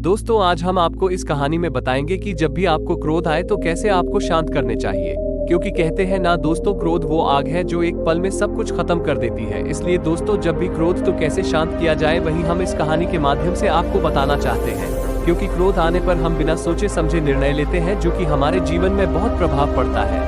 दोस्तों आज हम आपको इस कहानी में बताएंगे कि जब भी आपको क्रोध आए तो कैसे आपको शांत करने चाहिए, क्योंकि कहते हैं ना दोस्तों, क्रोध वो आग है जो एक पल में सब कुछ खत्म कर देती है। इसलिए दोस्तों जब भी क्रोध तो कैसे शांत किया जाए वही हम इस कहानी के माध्यम से आपको बताना चाहते हैं, क्योंकि क्रोध आने पर हम बिना सोचे समझे निर्णय लेते हैं जो कि हमारे जीवन में बहुत प्रभाव पड़ता है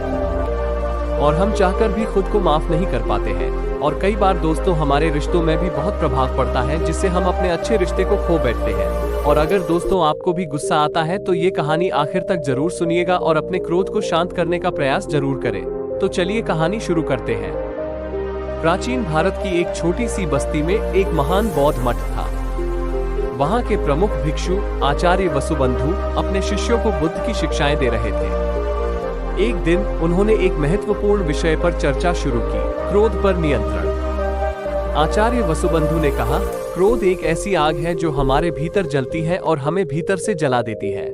और हम चाहकर भी खुद को माफ नहीं कर पाते हैं। और कई बार दोस्तों हमारे रिश्तों में भी बहुत प्रभाव पड़ता है जिससे हम अपने अच्छे रिश्ते को खो बैठते हैं। और अगर दोस्तों आपको भी गुस्सा आता है तो ये कहानी आखिर तक जरूर सुनिएगा और अपने क्रोध को शांत करने का प्रयास जरूर करें। तो चलिए कहानी शुरू करते हैं। प्राचीन भारत की एक छोटी सी बस्ती में एक महान बौद्ध मठ था। वहाँ के प्रमुख भिक्षु आचार्य वसुबंधु अपने शिष्यों को बुद्ध की शिक्षाएं दे रहे थे। एक दिन उन्होंने एक महत्वपूर्ण विषय पर चर्चा शुरू की, क्रोध पर नियंत्रण। आचार्य वसुबंधु ने कहा, क्रोध एक ऐसी आग है जो हमारे भीतर जलती है और हमें भीतर से जला देती है।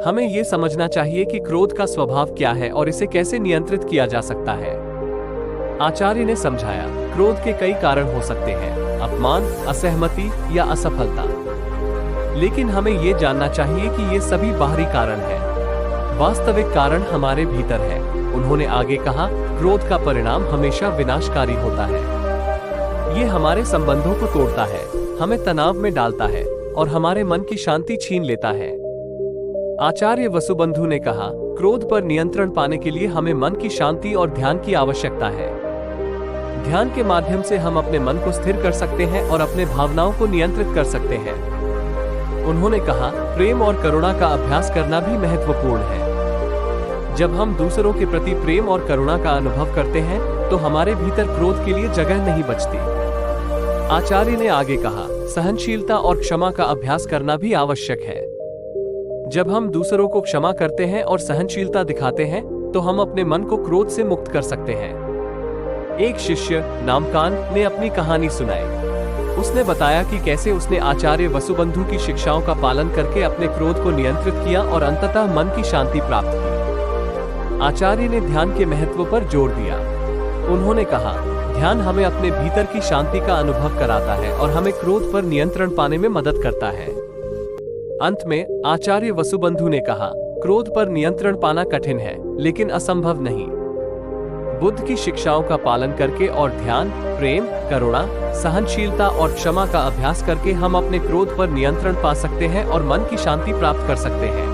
हमें ये समझना चाहिए कि क्रोध का स्वभाव क्या है और इसे कैसे नियंत्रित किया जा सकता है। आचार्य ने समझाया, क्रोध के कई कारण हो सकते हैं, अपमान, असहमति या असफलता। लेकिन हमें ये जानना चाहिए कि ये सभी बाहरी कारण हैं, वास्तविक कारण हमारे भीतर है। उन्होंने आगे कहा, क्रोध का परिणाम हमेशा विनाशकारी होता है। ये हमारे संबंधों को तोड़ता है, हमें तनाव में डालता है और हमारे मन की शांति छीन लेता है। आचार्य वसुबंधु ने कहा, क्रोध पर नियंत्रण पाने के लिए हमें मन की शांति और ध्यान की आवश्यकता है। ध्यान के माध्यम से हम अपने मन को स्थिर कर सकते हैं और अपने भावनाओं को नियंत्रित कर सकते हैं। उन्होंने कहा, प्रेम और करुणा का अभ्यास करना भी महत्वपूर्ण है। जब हम दूसरों के प्रति प्रेम और करुणा का अनुभव करते हैं तो हमारे भीतर क्रोध के लिए जगह नहीं बचती। आचार्य ने आगे कहा, सहनशीलता और क्षमा का अभ्यास करना भी आवश्यक है। जब हम दूसरों को क्षमा करते हैं और सहनशीलता दिखाते हैं तो हम अपने मन को क्रोध से मुक्त कर सकते हैं। एक शिष्य नामकान ने अपनी कहानी सुनाई। उसने बताया कि कैसे उसने आचार्य वसुबंधु की शिक्षाओं का पालन करके अपने क्रोध को नियंत्रित किया और अंततः मन की शांति प्राप्त की। आचार्य ने ध्यान के महत्व पर जोर दिया। उन्होंने कहा, ध्यान हमें अपने भीतर की शांति का अनुभव कराता है और हमें क्रोध पर नियंत्रण पाने में मदद करता है। अंत में आचार्य वसुबंधु ने कहा, क्रोध पर नियंत्रण पाना कठिन है लेकिन असंभव नहीं। बुद्ध की शिक्षाओं का पालन करके और ध्यान, प्रेम, करुणा, सहनशीलता और क्षमा का अभ्यास करके हम अपने क्रोध पर नियंत्रण पा सकते हैं और मन की शांति प्राप्त कर सकते हैं।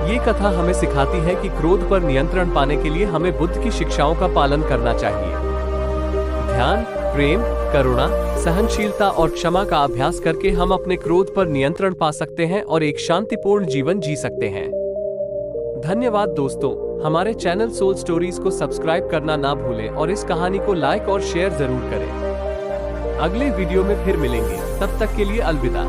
ये कथा हमें सिखाती है कि क्रोध पर नियंत्रण पाने के लिए हमें बुद्ध की शिक्षाओं का पालन करना चाहिए। ध्यान, प्रेम, करुणा, सहनशीलता और क्षमा का अभ्यास करके हम अपने क्रोध पर नियंत्रण पा सकते हैं और एक शांतिपूर्ण जीवन जी सकते हैं। धन्यवाद दोस्तों, हमारे चैनल सोल स्टोरीज को सब्सक्राइब करना ना भूलें और इस कहानी को लाइक और शेयर जरूर करें। अगले वीडियो में फिर मिलेंगे, तब तक के लिए अलविदा।